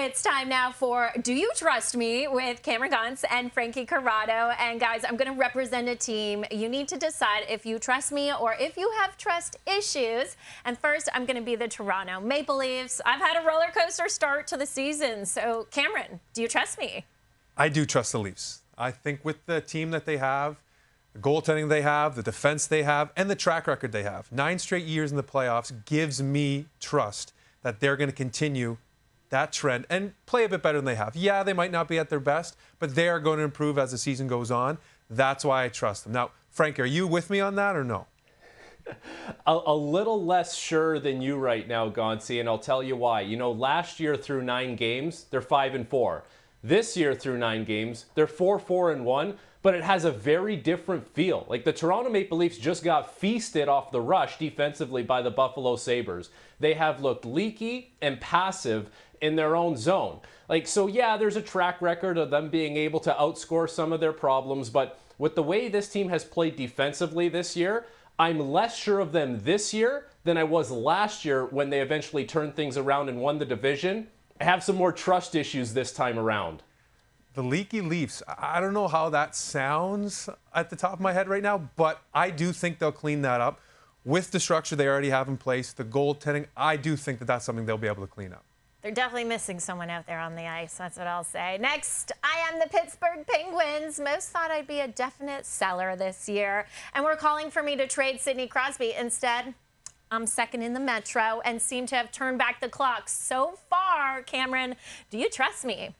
It's time now for Do You Trust Me with Cameron Gaunce and Frankie Corrado. And guys, I'm going to represent a team. You need to decide if you trust me or if you have trust issues. And first, I'm going to be the Toronto Maple Leafs. I've had a roller coaster start to the season. So, Cameron, do you trust me? I do trust the Leafs. I think with the team that they have, the goaltending they have, the defense they have, and the track record they have, 9 straight years in the playoffs gives me trust that they're going to continue that trend and play a bit better than they have. Yeah, they might not be at their best, but they are going to improve as the season goes on. That's why I trust them. Now, Frank, are you with me on that or no? A little less sure than you right now, Gaunce, and I'll tell you why. You know, last year through 9 games, they're 5-4. This year through 9 games, they're 4-1, but it has a very different feel. Like the Toronto Maple Leafs just got feasted off the rush defensively by the Buffalo Sabres. They have looked leaky and passive in their own zone. Like, so yeah, there's a track record of them being able to outscore some of their problems, but with the way this team has played defensively this year, I'm less sure of them this year than I was last year when they eventually turned things around and won the division. I have some more trust issues this time around. The leaky Leafs, I don't know how that sounds at the top of my head right now, but I do think they'll clean that up. With the structure they already have in place, the goaltending, I do think that that's something they'll be able to clean up. They're definitely missing someone out there on the ice. That's what I'll say. Next, I am the Pittsburgh Penguins. Most thought I'd be a definite seller this year, and we're calling for me to trade Sidney Crosby. Instead, I'm second in the Metro and seem to have turned back the clock so far. Cameron, do you trust me?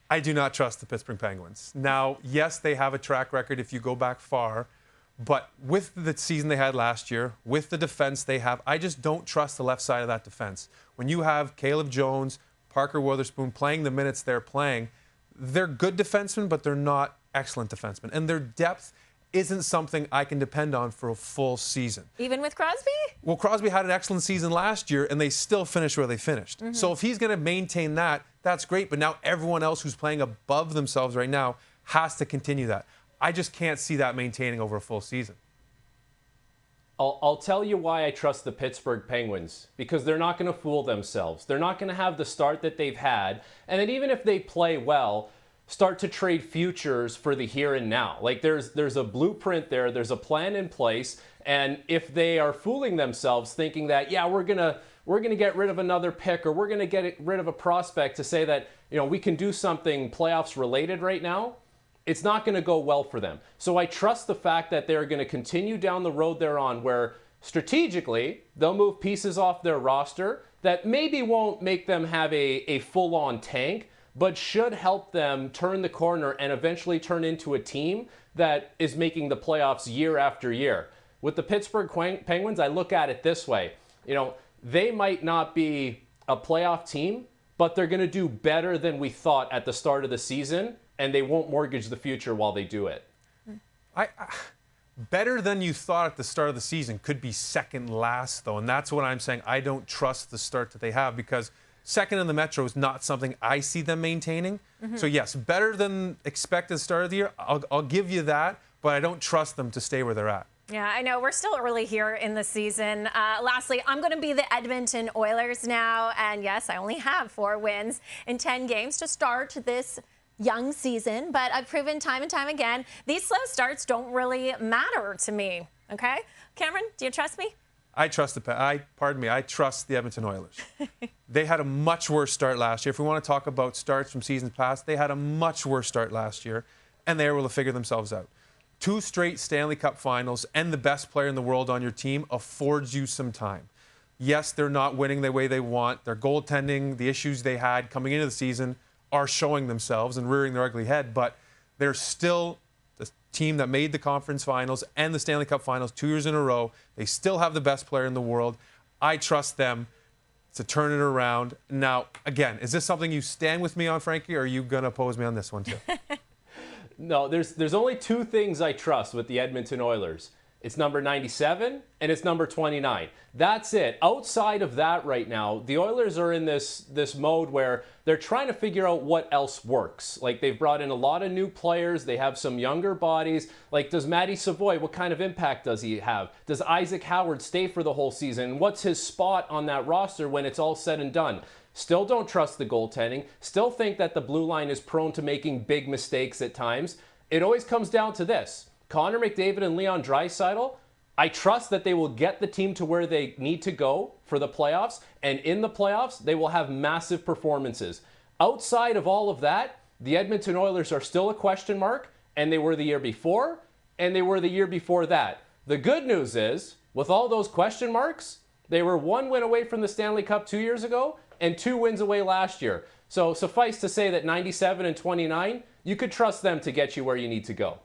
I do not trust the Pittsburgh Penguins. Now, yes, they have a track record if you go back far, but with the season they had last year, with the defense they have, I just don't trust the left side of that defense. When you have Caleb Jones, Parker Wotherspoon playing the minutes they're playing, they're good defensemen, but they're not excellent defensemen. And their depth isn't something I can depend on for a full season. Even with Crosby? Well, Crosby had an excellent season last year, and they still finished where they finished. So if he's going to maintain that, that's great. But now everyone else who's playing above themselves right now has to continue that. I just can't see that maintaining over a full season. I'll tell you why I trust the Pittsburgh Penguins. Because they're not going to fool themselves. They're not going to have the start that they've had. And then even if they play well, start to trade futures for the here and now. Like there's a blueprint there, there's a plan in place, and if they are fooling themselves thinking that, yeah, we're gonna get rid of another pick or we're gonna get rid of a prospect to say that, you know, we can do something playoffs related right now, it's not gonna go well for them. So I trust the fact that they're gonna continue down the road they're on where strategically they'll move pieces off their roster that maybe won't make them have a full-on tank, but should help them turn the corner and eventually turn into a team that is making the playoffs year after year. With the Pittsburgh Penguins, I look at it this way. You know, they might not be a playoff team, but they're going to do better than we thought at the start of the season, and they won't mortgage the future while they do it. Better than you thought at the start of the season could be second last, though, and that's what I'm saying. I don't trust the start that they have because second in the Metro is not something I see them maintaining. So, yes, better than expected at the start of the year. I'll give you that, but I don't trust them to stay where they're at. Yeah, I know. We're still early here in the season. Lastly, I'm going to be the Edmonton Oilers now. And, yes, I only have 4 wins in 10 games to start this young season. But I've proven time and time again, these slow starts don't really matter to me. Okay? Cameron, do you trust me? I trust I trust the Edmonton Oilers. They had a much worse start last year. If we want to talk about starts from seasons past, they had a much worse start last year, and they were able to figure themselves out. 2 straight Stanley Cup finals and the best player in the world on your team affords you some time. Yes, they're not winning the way they want. Their goaltending, the issues they had coming into the season are showing themselves and rearing their ugly head, but they're still the team that made the conference finals and the Stanley Cup finals 2 years in a row. They still have the best player in the world. I trust them to turn it around. Now, again, is this something you stand with me on, Frankie, or are you going to oppose me on this one too? No, there's only 2 things I trust with the Edmonton Oilers. It's number 97 and it's number 29. That's it. Outside of that right now, the Oilers are in this mode where they're trying to figure out what else works. Like they've brought in a lot of new players. They have some younger bodies. Like does Matty Savoy, what kind of impact does he have? Does Isaac Howard stay for the whole season? What's his spot on that roster when it's all said and done? still don't trust the goaltending, still think that the blue line is prone to making big mistakes at times. It always comes down to this. Connor McDavid and Leon Draisaitl, I trust that they will get the team to where they need to go for the playoffs, and in the playoffs, they will have massive performances. Outside of all of that, the Edmonton Oilers are still a question mark, and they were the year before, and they were the year before that. The good news is, with all those question marks, they were 1 win away from the Stanley Cup 2 years ago and 2 wins away last year. So suffice to say that 97 and 29, you could trust them to get you where you need to go.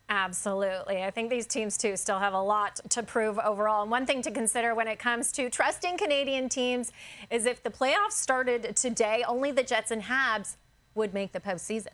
Absolutely. I think these teams, too, still have a lot to prove overall. And one thing to consider when it comes to trusting Canadian teams is if the playoffs started today, only the Jets and Habs would make the postseason.